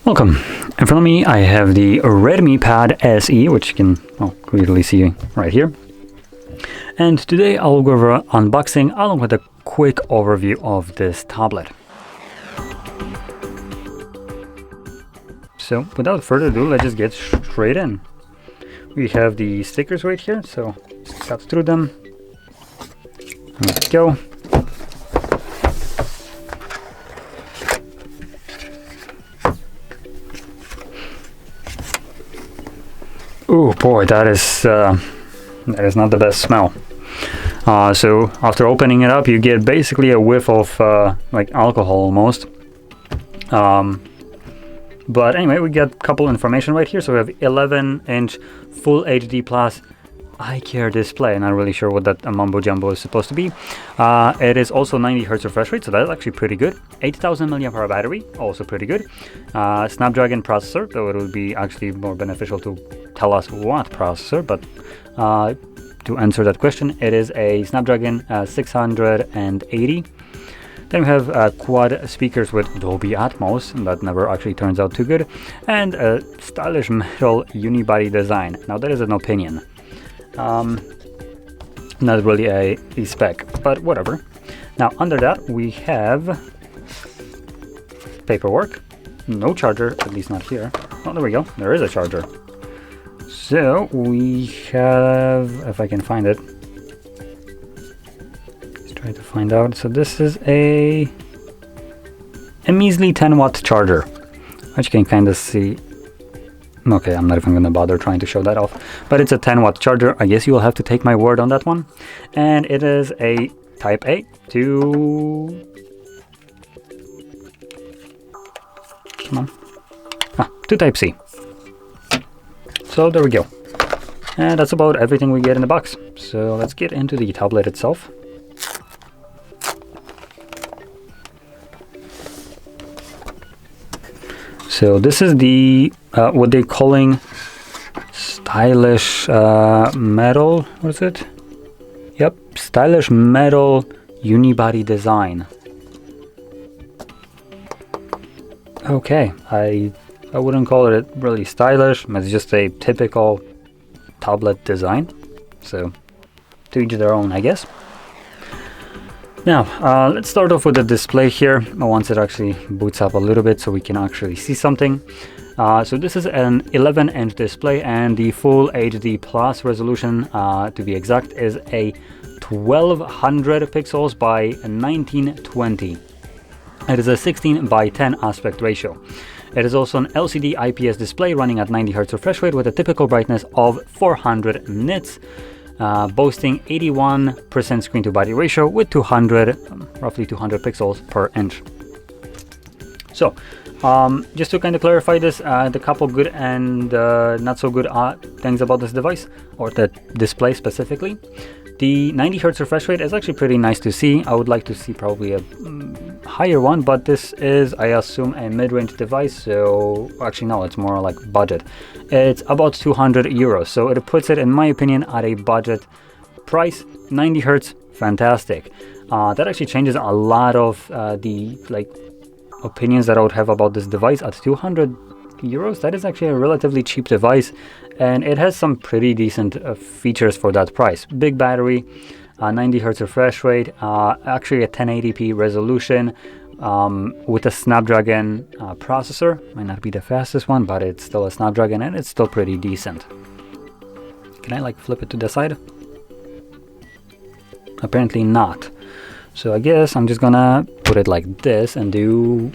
Welcome. In front of me I have the Redmi Pad SE, which you can clearly see right here. And today I'll go over unboxing along with a quick overview of this tablet. So without further ado, let's just get straight in. We have the stickers right here, so just cut through them. There we go. Oh boy, that is not the best smell. So after opening it up, you get basically a whiff of like alcohol almost. But anyway, we get a couple information right here. So we have 11-inch Full HD Plus eye care display. Not really sure what that mumbo jumbo is supposed to be. It is also 90 Hz refresh rate, so that's actually pretty good. 8000 mAh battery, also pretty good. Snapdragon processor, though it would be actually more beneficial to tell us what processor, but to answer that question, it is a Snapdragon 680. Then we have quad speakers with Dolby Atmos, and that never actually turns out too good, and a stylish metal unibody design. Now that is an opinion, not really a spec, but whatever. Now under that we have paperwork, no charger, at least not here. Oh, there we go, there is a charger. So we have, if I can find it, let's try to find out. So this is a measly 10-watt charger, which you can kind of see. Okay, I'm not even going to bother trying to show that off, but it's a 10-watt charger. I guess you will have to take my word on that one. And it is a Type A to, come on, to Type C. So there we go. And that's about everything we get in the box. So let's get into the tablet itself. So this is the what they're calling stylish metal. What is it? Yep, stylish metal unibody design. Okay, I wouldn't call it really stylish. It's just a typical tablet design. So to each their own, I guess. Now, let's start off with the display here, once it actually boots up a little bit so we can actually see something. So this is an 11-inch display, and the Full HD Plus resolution, to be exact, is a 1200 pixels by 1920. It is a 16 by 10 aspect ratio. It is also an LCD IPS display running at 90 Hz refresh rate with a typical brightness of 400 nits. Boasting 81% screen to body ratio with roughly 200 pixels per inch. So just to kind of clarify this, the couple good and not so good things about this device, or the display specifically. The 90 Hz refresh rate is actually pretty nice to see. I would like to see probably a higher one, but this is, I assume, a mid-range device, so actually no, it's more like budget. It's about 200 euros, so it puts it, in my opinion, at a budget price. 90 Hz, fantastic. That actually changes a lot of the opinions that I would have about this device. At 200 euros, that is actually a relatively cheap device, and it has some pretty decent features for that price. Big battery, 90 Hz refresh rate, actually a 1080p resolution, with a Snapdragon processor. Might not be the fastest one, but it's still a Snapdragon, and it's still pretty decent. Can I flip it to the side? Apparently not. So I guess I'm just gonna put it like this and do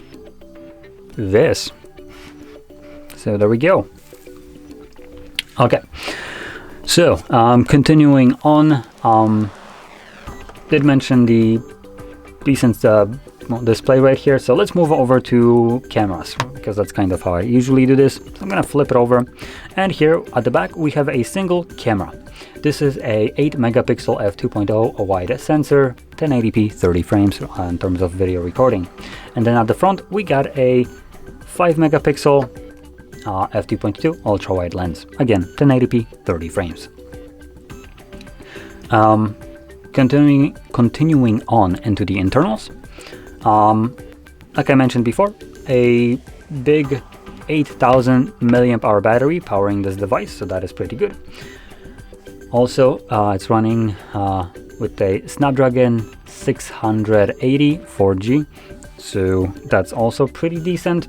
this. So there we go. Okay, so continuing on, did mention the decent display right here. So let's move over to cameras, because that's kind of how I usually do this. So I'm gonna flip it over, and here at the back we have a single camera. This is a 8 megapixel f2.0 wide sensor, 1080p 30 frames in terms of video recording. And then at the front we got a 5 megapixel f2.2 ultra wide lens, again 1080p 30 frames. Continuing on into the internals, like I mentioned before, a big 8,000 milliamp hour battery powering this device, so that is pretty good. Also, it's running with a Snapdragon 680 4G, so that's also pretty decent.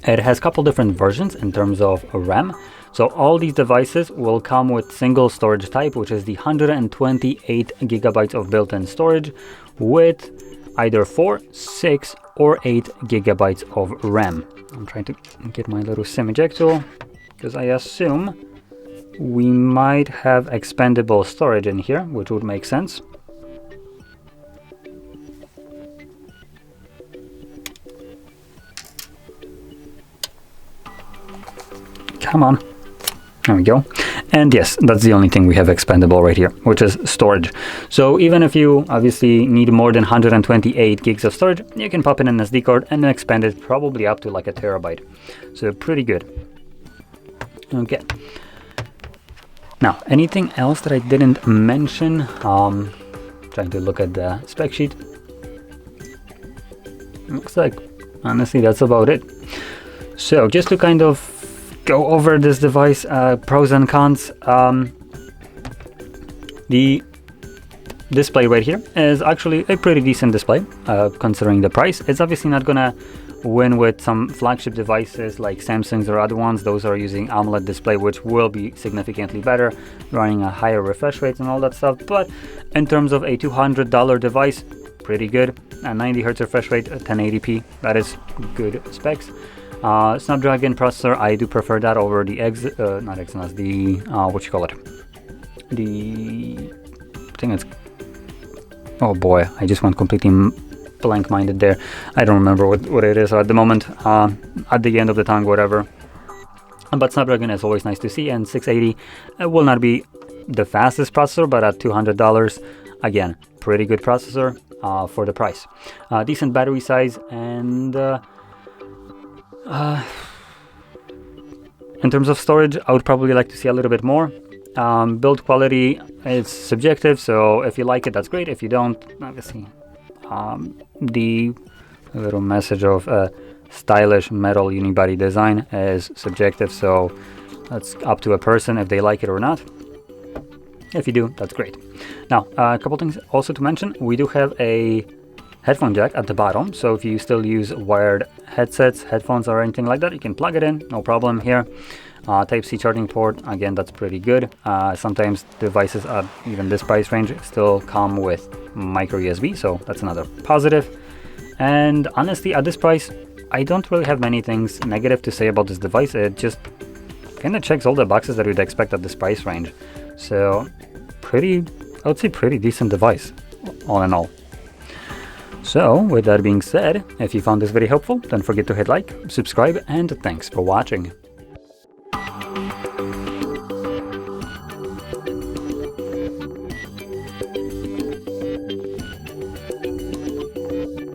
It has a couple different versions in terms of RAM. So all these devices will come with single storage type, which is the 128 gigabytes of built-in storage with either 4, 6, or 8 gigabytes of RAM. I'm trying to get my little SIM eject tool because I assume we might have expandable storage in here, which would make sense. Come on. There we go. And yes, that's the only thing we have expandable right here, which is storage. So even if you obviously need more than 128 gigs of storage, you can pop in an SD card and expand it probably up to like a terabyte. So pretty good. Okay. Now, anything else that I didn't mention? Trying to look at the spec sheet. Looks like, honestly, that's about it. So just to kind of go over this device, pros and cons. The display right here is actually a pretty decent display, considering the price. It's obviously not gonna win with some flagship devices like Samsung's or other ones. Those are using AMOLED display, which will be significantly better, running a higher refresh rate and all that stuff. But in terms of a $200 device, pretty good. A 90 Hz refresh rate, 1080p, that is good specs. Snapdragon processor, I do prefer that over the not Exynos, the what you call it, the thing it's, oh boy, I just went completely blank-minded there. I don't remember what it is at the moment, at the end of the tongue, whatever. But Snapdragon is always nice to see, and 680 will not be the fastest processor, but at $200, again, pretty good processor for the price. Decent battery size, and in terms of storage, I would probably like to see a little bit more. Build quality is subjective, so if you like it, that's great. If you don't, obviously, the little message of stylish metal unibody design is subjective, so that's up to a person if they like it or not. If you do, that's great. Now, a couple things also to mention. We do have a headphone jack at the bottom, so if you still use wired headsets, headphones, or anything like that, you can plug it in, no problem here. Type-C charging port, again, that's pretty good. Sometimes devices at even this price range still come with micro USB, so that's another positive. And honestly, at this price, I don't really have many things negative to say about this device. It just kind of checks all the boxes that we'd expect at this price range. So I would say pretty decent device, all in all. So, with that being said, if you found this video helpful, don't forget to hit like, subscribe, and thanks for watching.